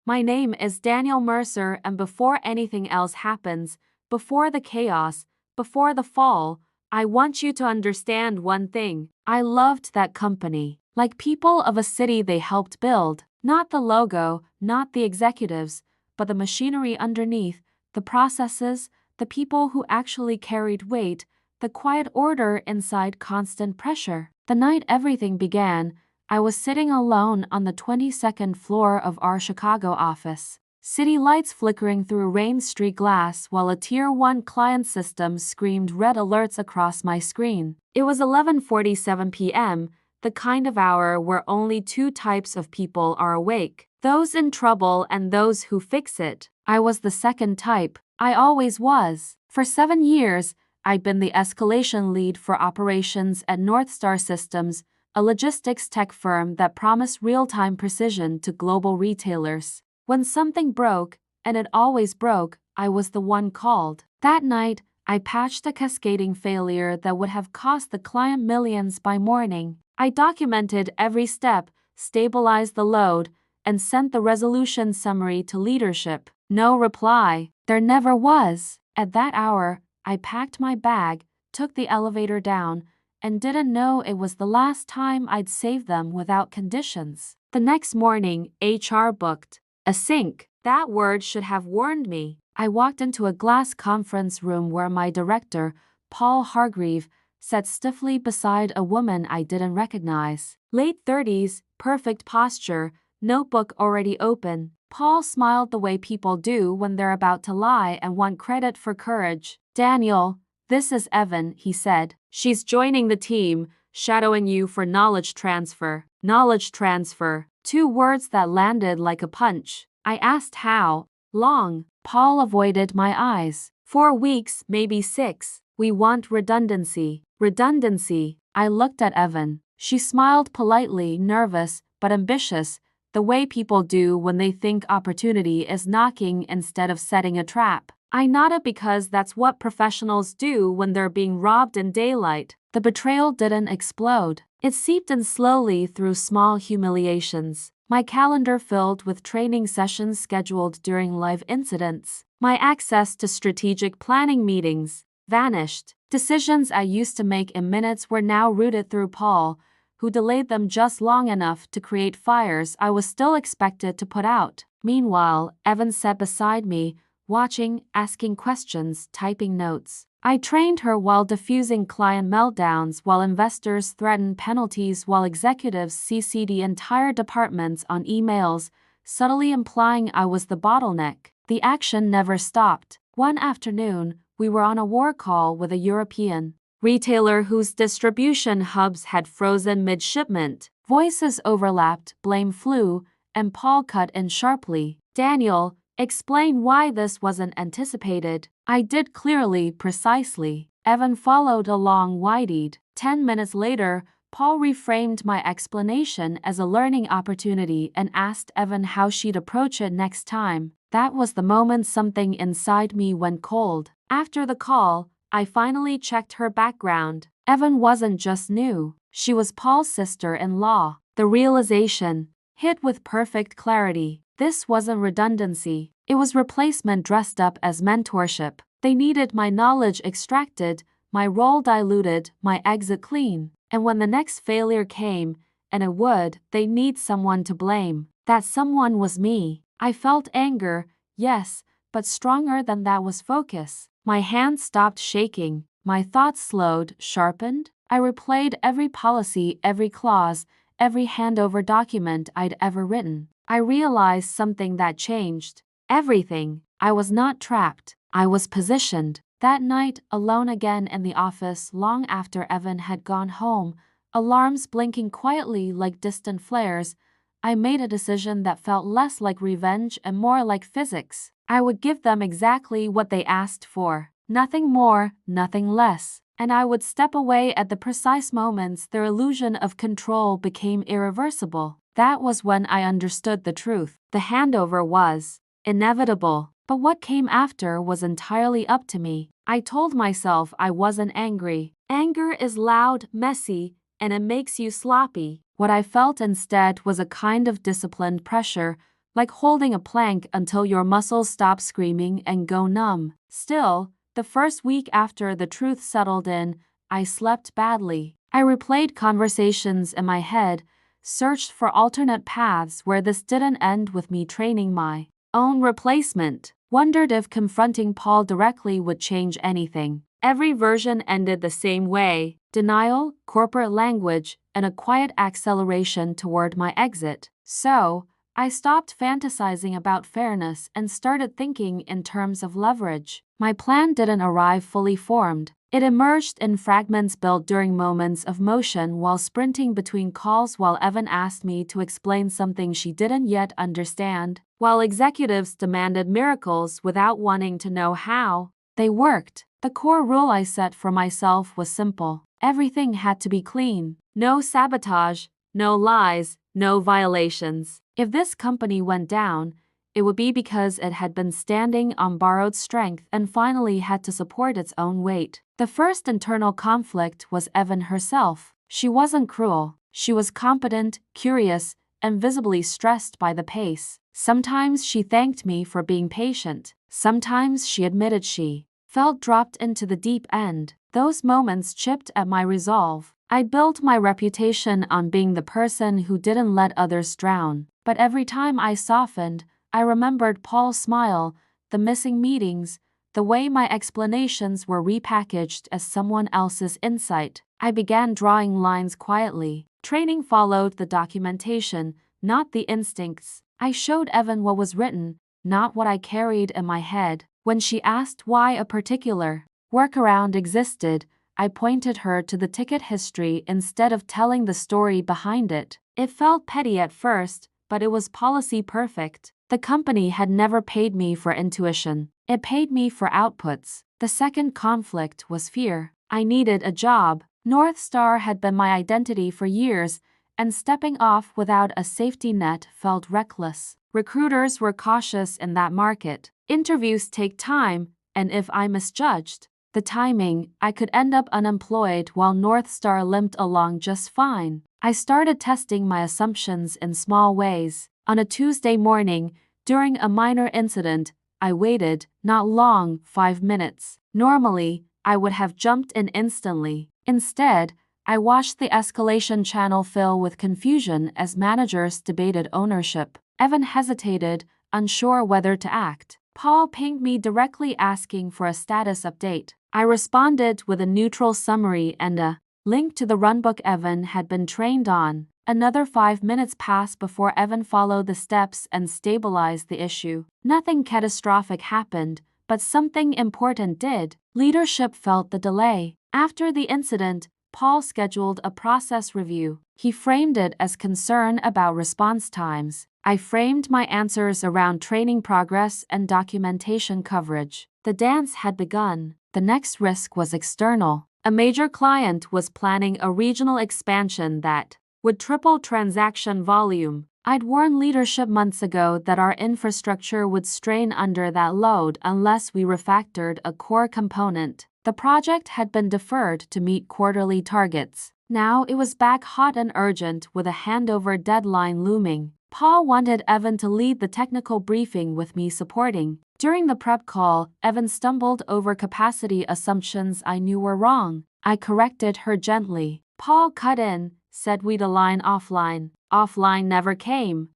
My name is Daniel Mercer, and before anything else happens, before the chaos, before the fall, I want you to understand one thing. I loved that company. Like people of a city they helped build. Not the logo, not the executives, but the machinery underneath, the processes, the people who actually carried weight, the quiet order inside constant pressure. The night everything began, I was sitting alone on the 22nd floor of our Chicago office. City lights flickering through rain-streaked glass while a Tier 1 client system screamed red alerts across my screen. It was 11:47 p.m., the kind of hour where only two types of people are awake: those in trouble and those who fix it. I was the second type. I always was. For 7 years, I'd been the escalation lead for operations at North Star Systems, a logistics tech firm that promised real-time precision to global retailers. When something broke, and it always broke, I was the one called. That night, I patched a cascading failure that would have cost the client millions by morning. I documented every step, stabilized the load, and sent the resolution summary to leadership. No reply. There never was. At that hour, I packed my bag, took the elevator down, and didn't know it was the last time I'd save them without conditions. The next morning, HR booked a sync. That word should have warned me. I walked into a glass conference room where my director, Paul Hargreave, sat stiffly beside a woman I didn't recognize. Late 30s, perfect posture, notebook already open. Paul smiled the way people do when they're about to lie and want credit for courage. "Daniel, this is Evan," he said. "She's joining the team, shadowing you for knowledge transfer." Knowledge transfer. Two words that landed like a punch. I asked how long. Paul avoided my eyes. 4 weeks, maybe 6. We want redundancy. Redundancy. I looked at Evan. She smiled politely, nervous, but ambitious, the way people do when they think opportunity is knocking instead of setting a trap. I nodded because that's what professionals do when they're being robbed in daylight. The betrayal didn't explode. It seeped in slowly through small humiliations. My calendar filled with training sessions scheduled during live incidents. My access to strategic planning meetings vanished. Decisions I used to make in minutes were now routed through Paul, who delayed them just long enough to create fires I was still expected to put out. Meanwhile, Evan sat beside me, watching, asking questions, typing notes. I trained her while diffusing client meltdowns, while investors threatened penalties, while executives CC'd entire departments on emails, subtly implying I was the bottleneck. The action never stopped. One afternoon, we were on a war call with a European retailer whose distribution hubs had frozen mid-shipment. Voices overlapped, blame flew, and Paul cut in sharply. "Daniel, explain why this wasn't anticipated." I did, clearly, precisely. Evan followed along wide-eyed. 10 minutes later, Paul reframed my explanation as a learning opportunity and asked Evan how she'd approach it next time. That was the moment something inside me went cold. After the call, I finally checked her background. Evan wasn't just new. She was Paul's sister-in-law. The realization hit with perfect clarity. This wasn't redundancy. It was replacement dressed up as mentorship. They needed my knowledge extracted, my role diluted, my exit clean. And when the next failure came, and it would, they'd need someone to blame. That someone was me. I felt anger, yes, but stronger than that was focus. My hands stopped shaking. My thoughts slowed, sharpened. I replayed every policy, every clause, every handover document I'd ever written. I realized something that changed everything. I was not trapped. I was positioned. That night, alone again in the office long after Evan had gone home, alarms blinking quietly like distant flares, I made a decision that felt less like revenge and more like physics. I would give them exactly what they asked for. Nothing more, nothing less. And I would step away at the precise moments their illusion of control became irreversible. That was when I understood the truth. The handover was inevitable. But what came after was entirely up to me. I told myself I wasn't angry. Anger is loud, messy, and it makes you sloppy. What I felt instead was a kind of disciplined pressure, like holding a plank until your muscles stop screaming and go numb. Still, the first week after the truth settled in, I slept badly. I replayed conversations in my head, searched for alternate paths where this didn't end with me training my own replacement, wondered if confronting Paul directly would change anything. Every version ended the same way: denial, corporate language, and a quiet acceleration toward my exit. So, I stopped fantasizing about fairness and started thinking in terms of leverage. My plan didn't arrive fully formed. It emerged in fragments built during moments of motion while sprinting between calls while Evan asked me to explain something she didn't yet understand, while executives demanded miracles without wanting to know how they worked. The core rule I set for myself was simple. Everything had to be clean. No sabotage, no lies, no violations. If this company went down, it would be because it had been standing on borrowed strength and finally had to support its own weight. The first internal conflict was Evan herself. She wasn't cruel. She was competent, curious, and visibly stressed by the pace. Sometimes she thanked me for being patient. Sometimes she admitted she felt dropped into the deep end. Those moments chipped at my resolve. I built my reputation on being the person who didn't let others drown. But every time I softened, I remembered Paul's smile, the missing meetings, the way my explanations were repackaged as someone else's insight. I began drawing lines quietly. Training followed the documentation, not the instincts. I showed Evan what was written, not what I carried in my head. When she asked why a particular workaround existed, I pointed her to the ticket history instead of telling the story behind it. It felt petty at first, but it was policy perfect. The company had never paid me for intuition. It paid me for outputs. The second conflict was fear. I needed a job. North Star had been my identity for years, and stepping off without a safety net felt reckless. Recruiters were cautious in that market. Interviews take time, and if I misjudged the timing, I could end up unemployed while North Star limped along just fine. I started testing my assumptions in small ways. On a Tuesday morning, during a minor incident, I waited, not long, 5 minutes. Normally, I would have jumped in instantly. Instead, I watched the escalation channel fill with confusion as managers debated ownership. Evan hesitated, unsure whether to act. Paul pinged me directly asking for a status update. I responded with a neutral summary and a link to the runbook Evan had been trained on. Another 5 minutes passed before Evan followed the steps and stabilized the issue. Nothing catastrophic happened, but something important did. Leadership felt the delay. After the incident, Paul scheduled a process review. He framed it as concern about response times. I framed my answers around training progress and documentation coverage. The dance had begun. The next risk was external. A major client was planning a regional expansion that would triple transaction volume. I'd warned leadership months ago that our infrastructure would strain under that load unless we refactored a core component. The project had been deferred to meet quarterly targets. Now it was back hot and urgent with a handover deadline looming. Paul wanted Evan to lead the technical briefing with me supporting. During the prep call, Evan stumbled over capacity assumptions I knew were wrong. I corrected her gently. Paul cut in, said we'd align offline. Offline never came.